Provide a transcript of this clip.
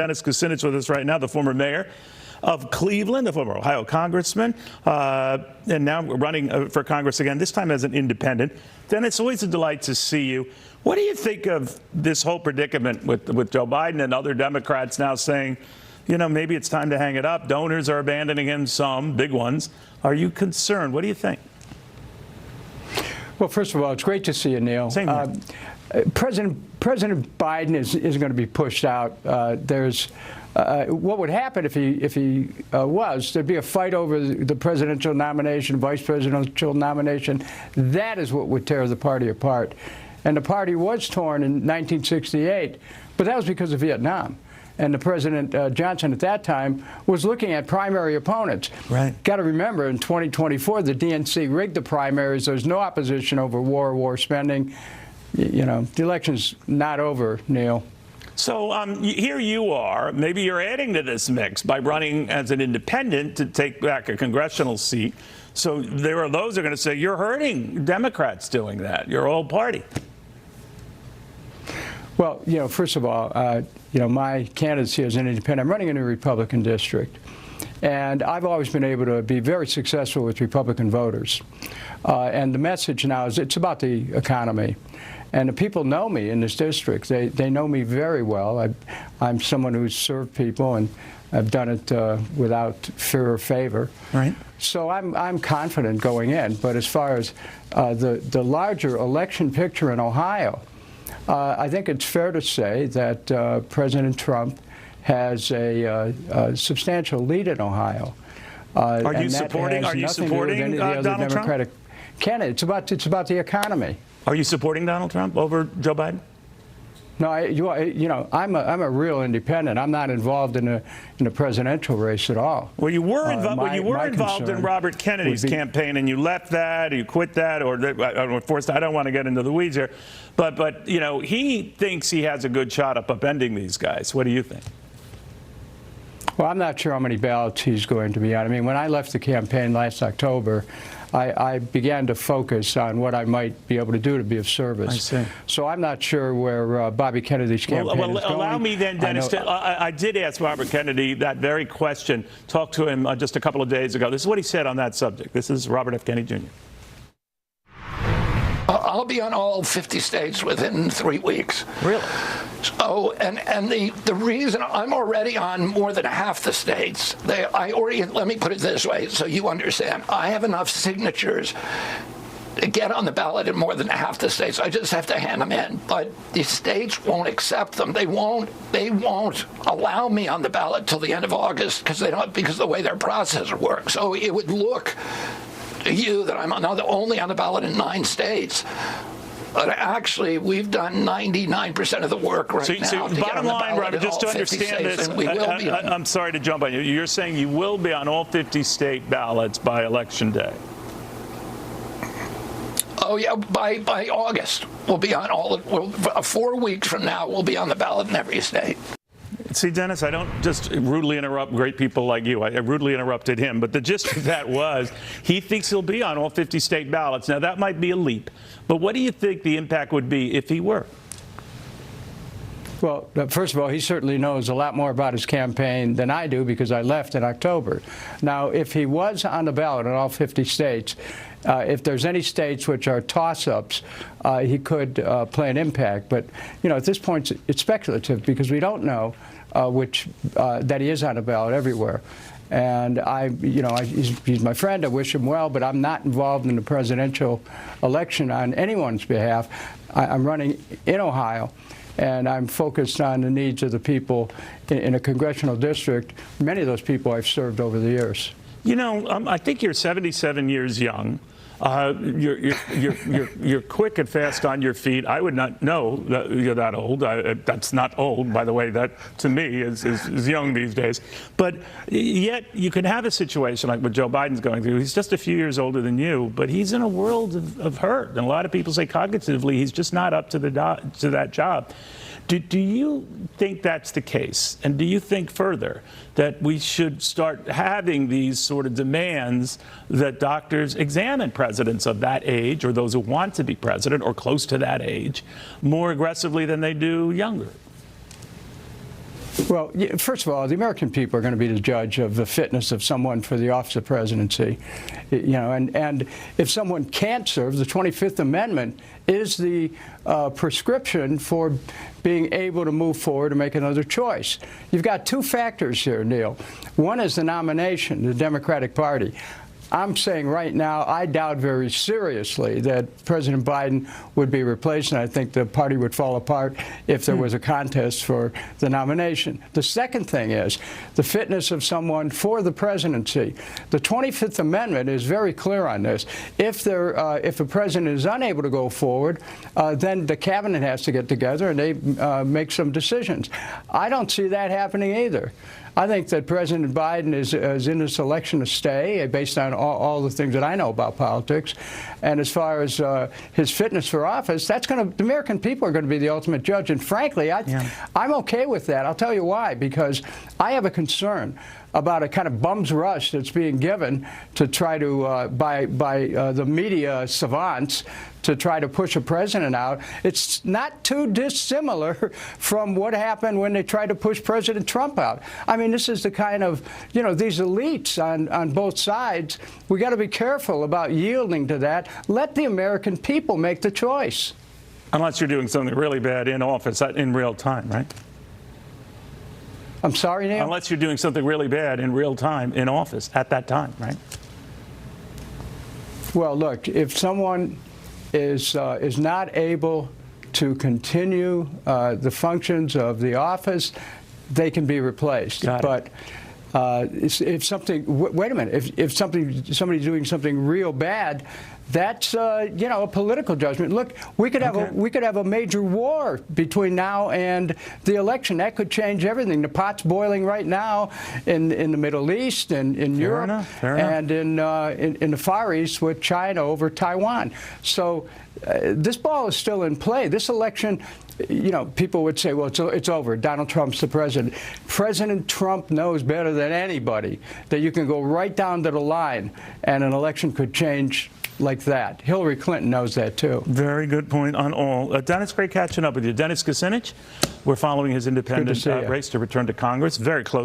Dennis Kucinich with us right now, the former mayor of Cleveland, the former Ohio congressman, and now running for Congress again, this time as an independent. Dennis, it's always a delight to see you. What do you think of this whole predicament with Joe Biden and other Democrats now saying, you know, maybe it's time to hang it up? Donors are abandoning him, some big ones. Are you concerned? What do you think? Well, first of all, it's great to see you, Neil. Same here. President Biden is going to be pushed out. What would happen if he was? There'd be a fight over the presidential nomination, vice presidential nomination. That is what would tear the party apart. And the party was torn in 1968, but that was because of Vietnam. And the President Johnson at that time was looking at primary opponents. Right. Got to remember, in 2024, the DNC rigged the primaries. There's no opposition over war spending. You know, the election's not over, Neil. So here you are. Maybe you're adding to this mix by running as an independent to take back a congressional seat. So there are those who are going to say you're hurting Democrats doing that, your old party. Well, you know, first of all, you know, my candidacy as an independent, I'm running in a Republican district. And I've always been able to be very successful with Republican voters. And the message now is it's about the economy. And the people know me in this district. They know me very well. I'm someone who's served people, and I've done it without fear or favor. Right. So I'm confident going in. But as far as the larger election picture in Ohio, I think it's fair to say that President Trump has a substantial lead in Ohio. Are you supporting Donald Trump? Candidates. It's about the economy. Are you supporting Donald Trump over Joe Biden? No, you know, I'm a real independent. I'm not involved in the presidential race at all. Well, you were involved in Robert Kennedy's campaign, and you left that, or you quit that, or I don't want to get into the weeds here, but you know, he thinks he has a good shot at upending these guys. What do you think? Well, I'm not sure how many ballots he's going to be on. I mean, when I left the campaign last October, I began to focus on what I might be able to do to be of service. I see. So I'm not sure where Bobby Kennedy's campaign is going. Allow me then, Dennis, I did ask Robert Kennedy that very question, talked to him just a couple of days ago. This is what he said on that subject. This is Robert F. Kennedy, Jr. I'll be on all 50 states within 3 weeks. Really? So, and the reason I'm already on more than half the states, let me put it this way so you understand. I have enough signatures to get on the ballot in more than half the states. I just have to hand them in. But the states won't accept them. They won't allow me on the ballot till the end of August because of the way their process works. So it would look to you that I'm only on the ballot in 9 states. But actually, we've done 99% of the work right now. So bottom line, Robert, just to understand this, I'm sorry to jump on you. You're saying you will be on all 50 state ballots by Election Day. Oh, yeah, by August. We'll be on 4 weeks from now, we'll be on the ballot in every state. See, Dennis, I don't just rudely interrupt great people like you. I rudely interrupted him. But the gist of that was he thinks he'll be on all 50 state ballots. Now, that might be a leap. But what do you think the impact would be if he were? Well, first of all, he certainly knows a lot more about his campaign than I do because I left in October. Now, if he was on the ballot in all 50 states, if there's any states which are toss-ups, he could play an impact. But, you know, at this point, it's speculative because we don't know that he is on the ballot everywhere. And he's my friend. I wish him well, but I'm not involved in the presidential election on anyone's behalf. I'm running in Ohio, and I'm focused on the needs of the people in a congressional district. Many of those people I've served over the years. You know, I think you're 77 years young. You're quick and fast on your feet. I would not know that you're that old. That's not old, by the way. That, to me, is young these days. But yet, you can have a situation like what Joe Biden's going through. He's just a few years older than you, but he's in a world of hurt. And a lot of people say cognitively he's just not up to that job. Do you think that's the case? And do you think further that we should start having these sort of demands that doctors examine presidents of that age or those who want to be president or close to that age more aggressively than they do younger? Well, first of all, the American people are going to be the judge of the fitness of someone for the office of presidency. And if someone can't serve, the 25th Amendment is the prescription for being able to move forward and make another choice. You've got two factors here, Neil. One is the nomination, the Democratic Party. I'm saying right now, I doubt very seriously that President Biden would be replaced, and I think the party would fall apart if there was a contest for the nomination. The second thing is the fitness of someone for the presidency. The 25th Amendment is very clear on this. If a president is unable to go forward, then the cabinet has to get together and they make some decisions. I don't see that happening either. I think that President Biden is in this election to stay, based on all the things that I know about politics. And as far as his fitness for office, the American people are going to be the ultimate judge. And frankly, I'm okay with that. I'll tell you why. Because I have a concern about a kind of bum's rush that's being given to try to by the media savants to try to push a president out. It's not too dissimilar from what happened when they tried to push President Trump out. I mean, this is the kind of, these elites on both sides. We got to be careful about yielding to that. Let the American people make the choice. Unless you're doing something really bad in office in real time, right? I'm sorry, Neil? Unless you're doing something really bad in real time in office at that time, right? Well, look, if someone is not able to continue the functions of the office, they can be replaced. But if something, wait a minute, if somebody's doing something real bad, that's a political judgment. Look, we could have a major war between now and the election. That could change everything. The pot's boiling right now in the Middle East and in Europe and in the Far East with China over Taiwan. So this ball is still in play. This election, people would say, well, it's over. Donald Trump's the president. President Trump knows better than anybody that you can go right down to the line and an election could change like that. Hillary Clinton knows that, too. Very good point on all. Dennis, great catching up with you. Dennis Kucinich, we're following his independent race to return to Congress. Very close.